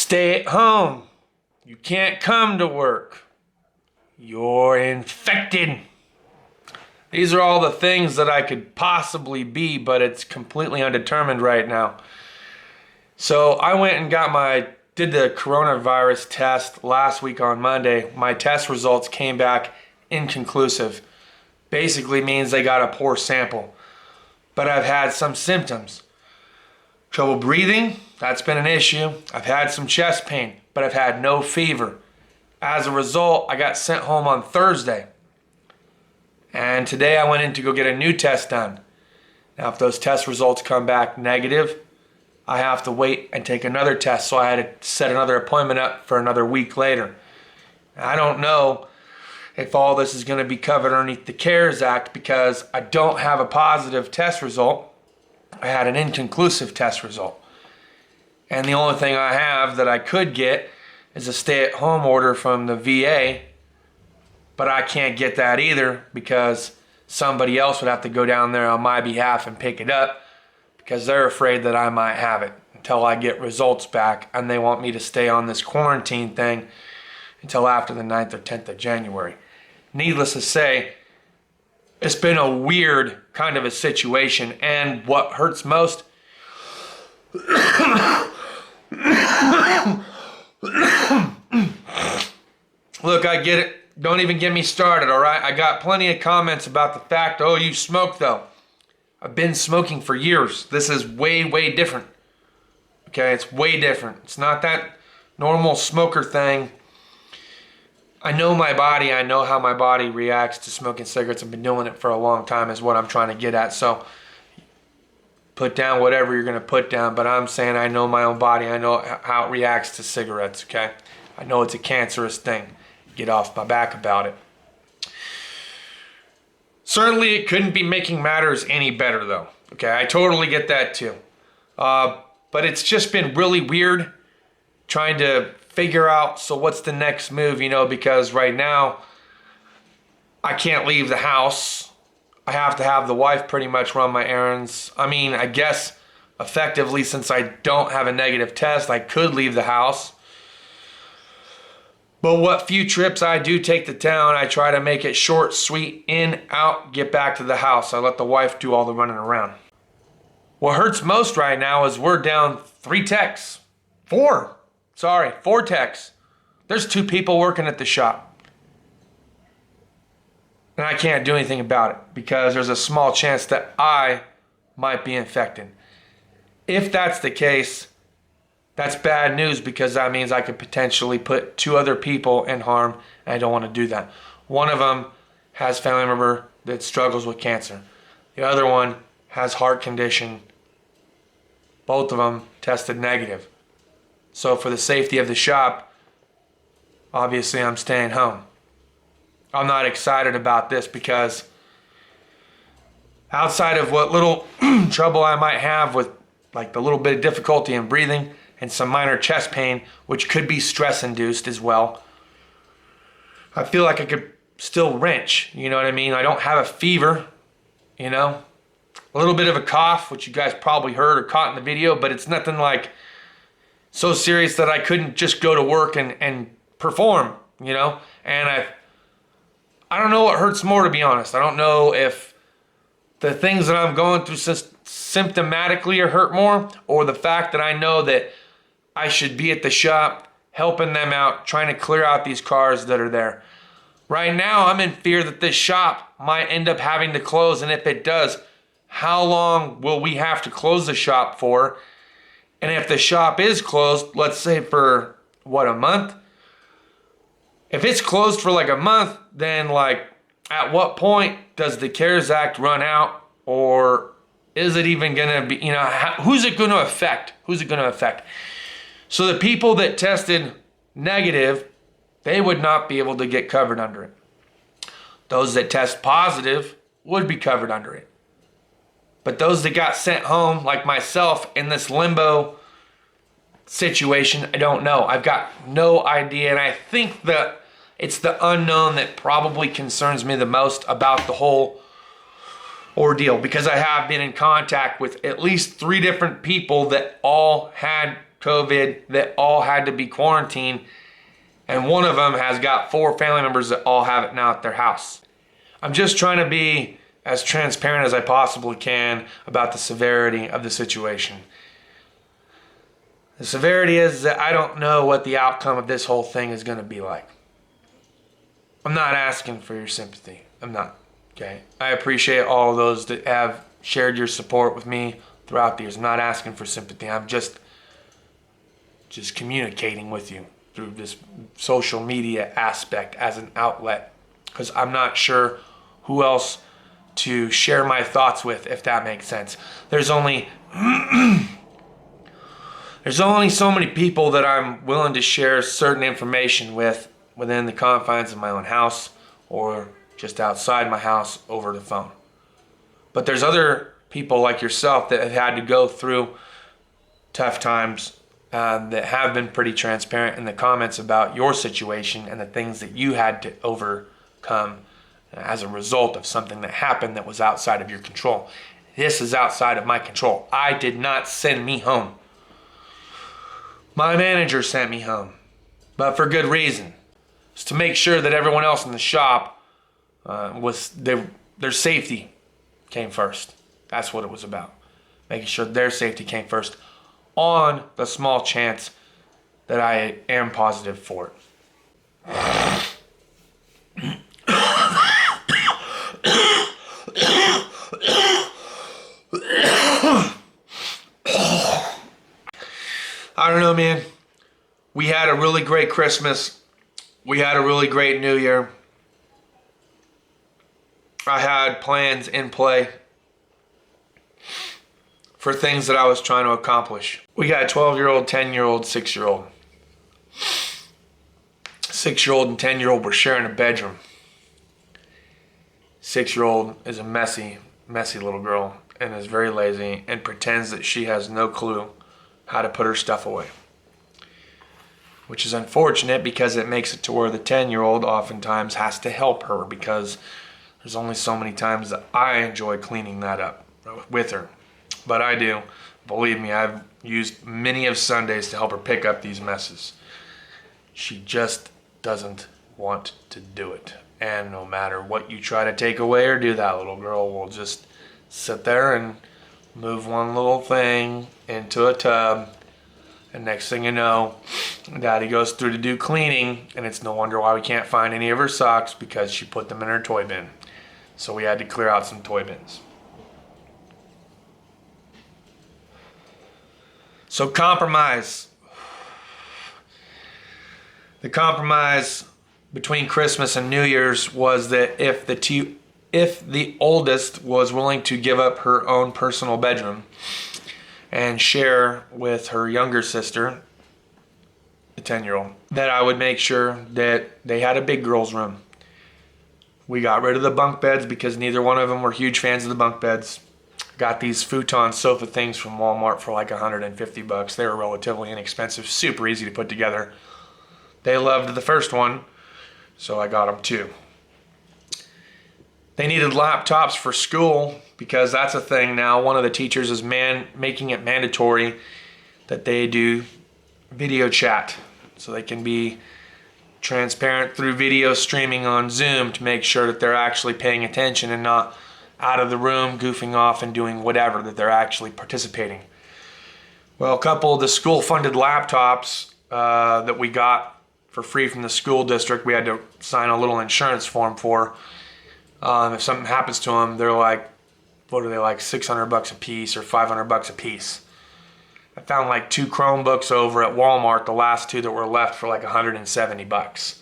Stay at home. You can't come to work. You're infected. These are all the things that I could possibly be, but it's completely undetermined right now. So I went and did the coronavirus test last week on Monday. My test results came back inconclusive. Basically means they got a poor sample. But I've had some symptoms. Trouble breathing, that's been an issue. I've had some chest pain, but I've had no fever. As a result, I got sent home on Thursday. And today I went in to go get a new test done. Now, if those test results come back negative, I have to wait and take another test. So I had to set another appointment up for another week later. I don't know if all this is going to be covered underneath the CARES Act because I don't have a positive test result. I had an inconclusive test result. And the only thing I have that I could get is a stay-at-home order from the VA, but I can't get that either because somebody else would have to go down there on my behalf and pick it up because they're afraid that I might have it until I get results back, and they want me to stay on this quarantine thing until after the 9th or 10th of January. Needless to say, it's been a weird kind of a situation, and what hurts most look, I get it. Don't even get me started, all right? I got plenty of comments about the fact, oh, you smoke, though. I've been smoking for years. This is way, way different. Okay, it's way different. It's not that normal smoker thing. I know my body. I know how my body reacts to smoking cigarettes. I've been doing it for a long time is what I'm trying to get at. So put down whatever you're going to put down, but I'm saying I know my own body. I know how it reacts to cigarettes, okay? I know it's a cancerous thing. Get off my back about it. Certainly, it couldn't be making matters any better, though. Okay, I totally get that, too. But it's just been really weird trying to figure out, so what's the next move, because right now, I can't leave the house. I have to have the wife pretty much run my errands. I mean, I guess effectively, since I don't have a negative test, I could leave the house. But what few trips I do take to town, I try to make it short, sweet, in, out, get back to the house. I let the wife do all the running around. What hurts most right now is we're down 4 techs. 4 techs. There's 2 people working at the shop. And I can't do anything about it because there's a small chance that I might be infected. If that's the case, that's bad news because that means I could potentially put 2 other people in harm, and I don't want to do that. One of them has a family member that struggles with cancer. The other one has heart condition. Both of them tested negative. So for the safety of the shop, obviously I'm staying home. I'm not excited about this because outside of what little trouble I might have with like the little bit of difficulty in breathing and some minor chest pain, which could be stress-induced as well, I feel like I could still wrench, you know what I mean? I don't have a fever, a little bit of a cough, which you guys probably heard or caught in the video, but it's nothing like so serious that I couldn't just go to work and perform, and I don't know what hurts more, to be honest. I don't know if the things that I'm going through symptomatically hurt more, or the fact that I know that I should be at the shop helping them out, trying to clear out these cars that are there. Right now, I'm in fear that this shop might end up having to close, and if it does, how long will we have to close the shop for? And if the shop is closed, let's say for, a month? If it's closed for like a month, then at what point does the CARES Act run out? Or is it even going to be, who's it going to affect? Who's it going to affect? So the people that tested negative, they would not be able to get covered under it. Those that test positive would be covered under it. But those that got sent home, like myself, in this limbo situation, I don't know. I've got no idea. And I think that it's the unknown that probably concerns me the most about the whole ordeal, because I have been in contact with at least 3 different people that all had COVID that all had to be quarantined, and one of them has got 4 family members that all have it now at their house. I'm just trying to be as transparent as I possibly can about the severity of the situation. The severity is that I don't know what the outcome of this whole thing is going to be like. I'm not asking for your sympathy. I'm not. Okay? I appreciate all of those that have shared your support with me throughout the years. I'm not asking for sympathy. I'm just communicating with you through this social media aspect as an outlet, because I'm not sure who else to share my thoughts with, if that makes sense. There's only so many people that I'm willing to share certain information with within the confines of my own house or just outside my house over the phone. But there's other people like yourself that have had to go through tough times that have been pretty transparent in the comments about your situation and the things that you had to overcome as a result of something that happened that was outside of your control. This is outside of my control. I did not send me home. My manager sent me home, but for good reason. It's to make sure that everyone else in the shop their safety came first. That's what it was about. Making sure their safety came first on the small chance that I am positive for it. I don't know, man. We had a really great Christmas. We had a really great New Year. I had plans in play for things that I was trying to accomplish. We got a 12-year-old, 10-year-old, 6-year-old. 6-year-old and 10-year-old were sharing a bedroom. 6-year-old is a messy little girl and is very lazy and pretends that she has no clue how to put her stuff away. Which is unfortunate because it makes it to where the 10-year-old oftentimes has to help her, because there's only so many times that I enjoy cleaning that up with her. But I do. Believe me, I've used many of Sundays to help her pick up these messes. She just doesn't want to do it. And no matter what you try to take away or do, that little girl will just sit there and move one little thing into a tub. And next thing you know, Daddy goes through to do cleaning, and it's no wonder why we can't find any of her socks, because she put them in her toy bin. So we had to clear out some toy bins. So compromise. The compromise between Christmas and New Year's was that if the oldest was willing to give up her own personal bedroom and share with her younger sister, the 10-year-old, that I would make sure that they had a big girl's room. We got rid of the bunk beds because neither one of them were huge fans of the bunk beds. Got these futon sofa things from Walmart for like $150. They were relatively inexpensive, super easy to put together. They loved the first one, so I got them two. They needed laptops for school because that's a thing now. One of the teachers is making it mandatory that they do video chat so they can be transparent through video streaming on Zoom to make sure that they're actually paying attention and not out of the room goofing off and doing whatever, that they're actually participating. Well, a couple of the school-funded laptops that we got for free from the school district, we had to sign a little insurance form for. If something happens to them, they're like, what are they, like $600 a piece or $500 a piece? I found like 2 Chromebooks over at Walmart, the last 2 that were left, for like $170.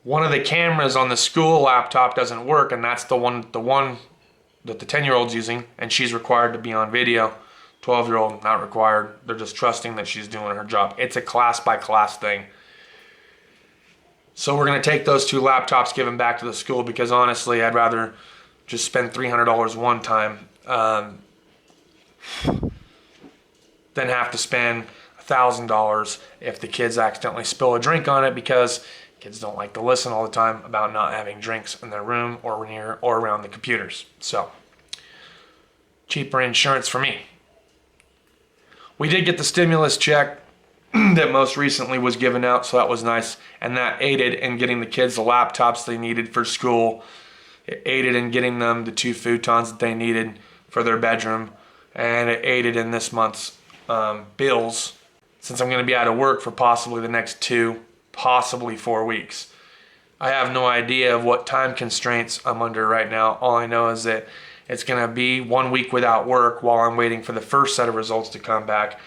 One of the cameras on the school laptop doesn't work, and that's the one that the 10-year-old's using, and she's required to be on video. 12-year-old, not required. They're just trusting that she's doing her job. It's a class-by-class thing. So we're going to take those 2 laptops, give them back to the school, because honestly, I'd rather just spend $300 one time than have to spend $1,000 if the kids accidentally spill a drink on it, because kids don't like to listen all the time about not having drinks in their room or near or around the computers. So, cheaper insurance for me. We did get the stimulus check that most recently was given out, so that was nice. And that aided in getting the kids the laptops they needed for school. It aided in getting them the 2 futons that they needed for their bedroom. And it aided in this month's bills, since I'm going to be out of work for possibly the next 2, possibly 4 weeks. I have no idea of what time constraints I'm under right now. All I know is that it's going to be 1 week without work while I'm waiting for the first set of results to come back,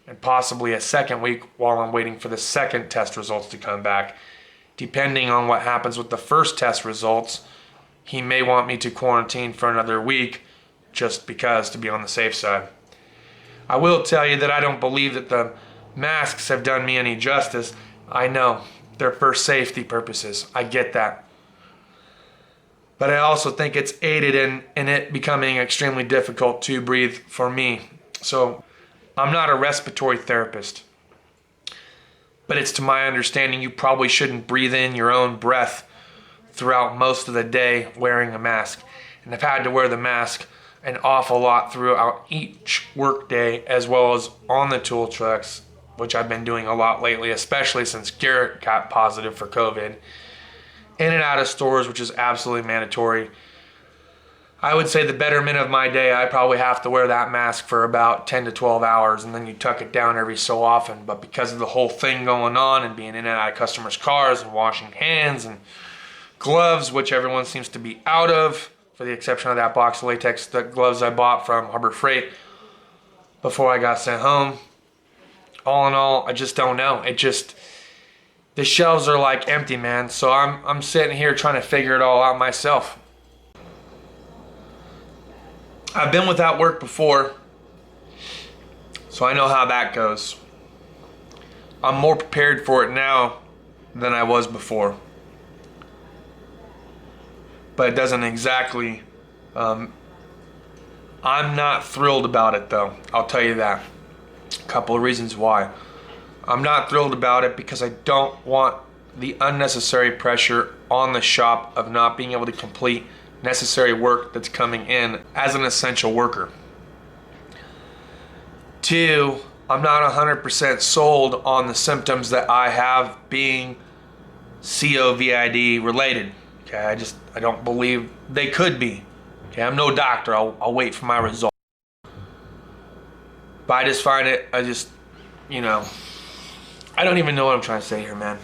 and possibly a second week while I'm waiting for the second test results to come back. Depending on what happens with the first test results, he may want me to quarantine for another week just because, to be on the safe side. I will tell you that I don't believe that the masks have done me any justice. I know they're for safety purposes. I get that. But I also think it's aided in it becoming extremely difficult to breathe for me. So I'm not a respiratory therapist, but it's to my understanding you probably shouldn't breathe in your own breath throughout most of the day wearing a mask. And I've had to wear the mask an awful lot throughout each work day, as well as on the tool trucks, which I've been doing a lot lately, especially since Garrett got positive for COVID. In and out of stores, which is absolutely mandatory. I would say the betterment of my day, I probably have to wear that mask for about 10 to 12 hours, and then you tuck it down every so often. But because of the whole thing going on and being in and out of customers' cars and washing hands and gloves, which everyone seems to be out of, for the exception of that box of latex gloves I bought from Harbor Freight before I got sent home. All in all, I just don't know. The shelves are like empty, man. So I'm sitting here trying to figure it all out myself. I've been without work before, so I know how that goes. I'm more prepared for it now than I was before. But it doesn't exactly, I'm not thrilled about it though. I'll tell you that. A couple of reasons why. I'm not thrilled about it because I don't want the unnecessary pressure on the shop of not being able to complete necessary work that's coming in as an essential worker. 2, I'm not 100% sold on the symptoms that I have being COVID related. Okay, I don't believe they could be. Okay, I'm no doctor. I'll wait for my result. But I just find it, I don't even know what I'm trying to say here, man.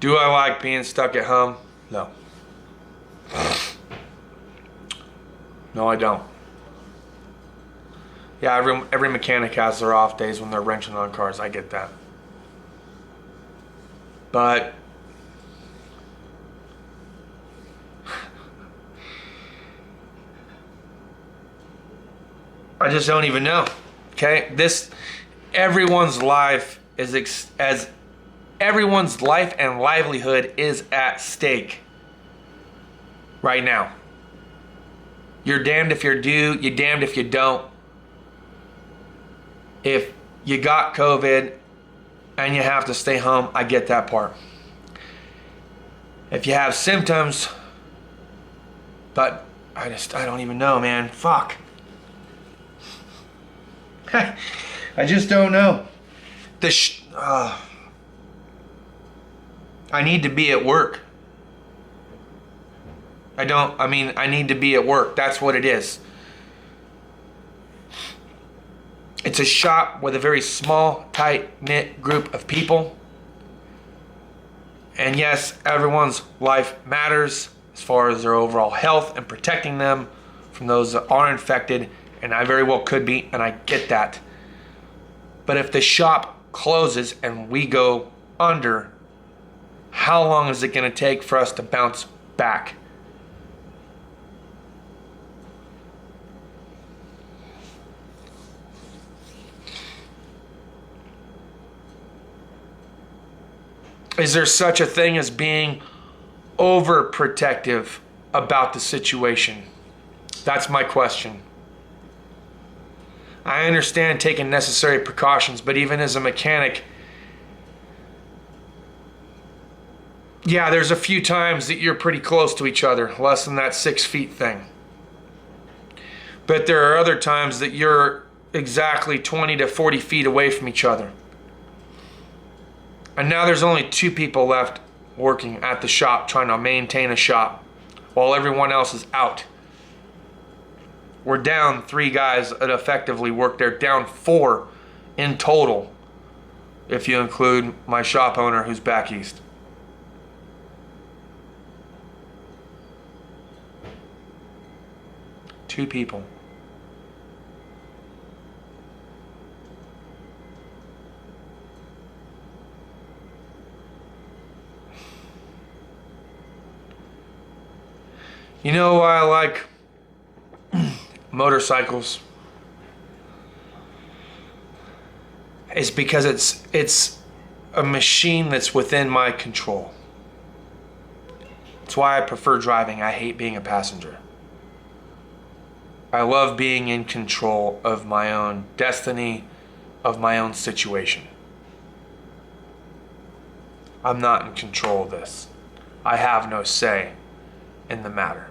Do I like being stuck at home? No. No, I don't. Yeah, every mechanic has their off days when they're wrenching on cars. I get that. But I just don't even know. Okay, everyone's life everyone's life and livelihood is at stake right now. You're damned if you do, you're damned if you don't. If you got COVID and you have to stay home, I get that part. If you have symptoms, but I don't even know, man. Fuck. I just don't know. I need to be at work. I need to be at work. That's what it is. It's a shop with a very small, tight-knit group of people. And yes, everyone's life matters as far as their overall health and protecting them from those that are infected. And I very well could be, and I get that. But if the shop closes and we go under, how long is it going to take for us to bounce back? Is there such a thing as being overprotective about the situation? That's my question. I understand taking necessary precautions, but even as a mechanic, yeah, there's a few times that you're pretty close to each other, less than that 6 feet thing. But there are other times that you're exactly 20 to 40 feet away from each other. And now there's only 2 people left working at the shop, trying to maintain a shop, while everyone else is out. We're down 3 guys that effectively work there, down 4 in total, if you include my shop owner who's back east. Two people. You know why I like motorcycles? It's because it's a machine that's within my control. It's why I prefer driving. I hate being a passenger. I love being in control of my own destiny, of my own situation. I'm not in control of this. I have no say in the matter.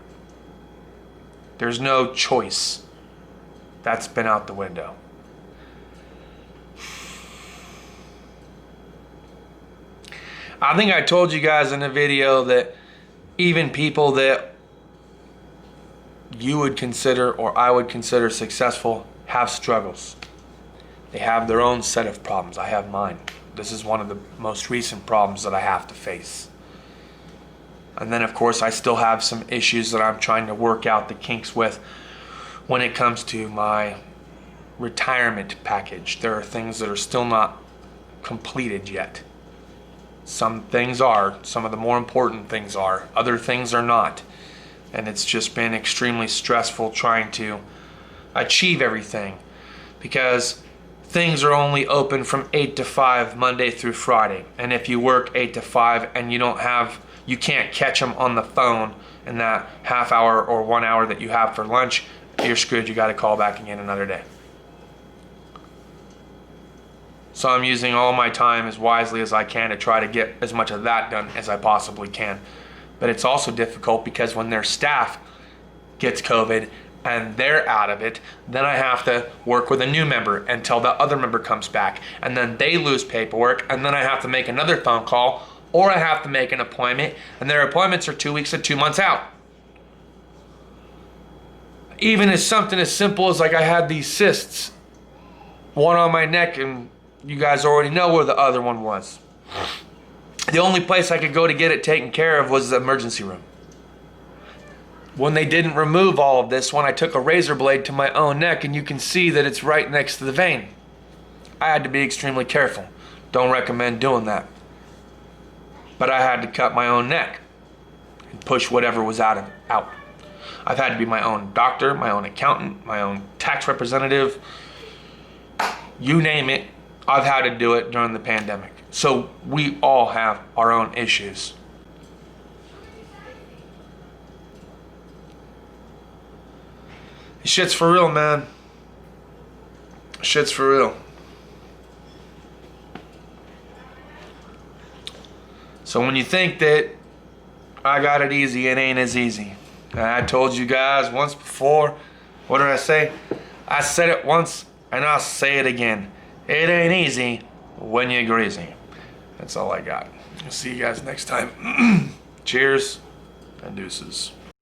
There's no choice. That's been out the window. I think I told you guys in a video that even people that you would consider or I would consider successful have struggles. They have their own set of problems. I have mine. This is one of the most recent problems that I have to face. And then of course I still have some issues that I'm trying to work out the kinks with when it comes to my retirement package. There are things that are still not completed yet. Some things are, some of the more important things are, other things are not. And it's just been extremely stressful trying to achieve everything because things are only open from 8 to 5 Monday through Friday. And if you work 8 to 5 and you can't catch them on the phone in that half hour or 1 hour that you have for lunch, you're screwed. You got to call back again another day. So I'm using all my time as wisely as I can to try to get as much of that done as I possibly can. But it's also difficult because when their staff gets COVID and they're out of it, then I have to work with a new member until the other member comes back. And then they lose paperwork, and then I have to make another phone call, or I have to make an appointment, and their appointments are 2 weeks and 2 months out. Even as something as simple as like I had these cysts, one on my neck, and you guys already know where the other one was. The only place I could go to get it taken care of was the emergency room. When they didn't remove all of this, when I took a razor blade to my own neck, and you can see that it's right next to the vein, I had to be extremely careful. Don't recommend doing that. But I had to cut my own neck and push whatever was out. I've had to be my own doctor, my own accountant, my own tax representative. You name it, I've had to do it during the pandemic. So we all have our own issues. Shit's for real, man. Shit's for real. So when you think that I got it easy, it ain't as easy. And I told you guys once before, what did I say? I said it once and I'll say it again. It ain't easy when you're greasy. That's all I got. I'll see you guys next time. Cheers and deuces.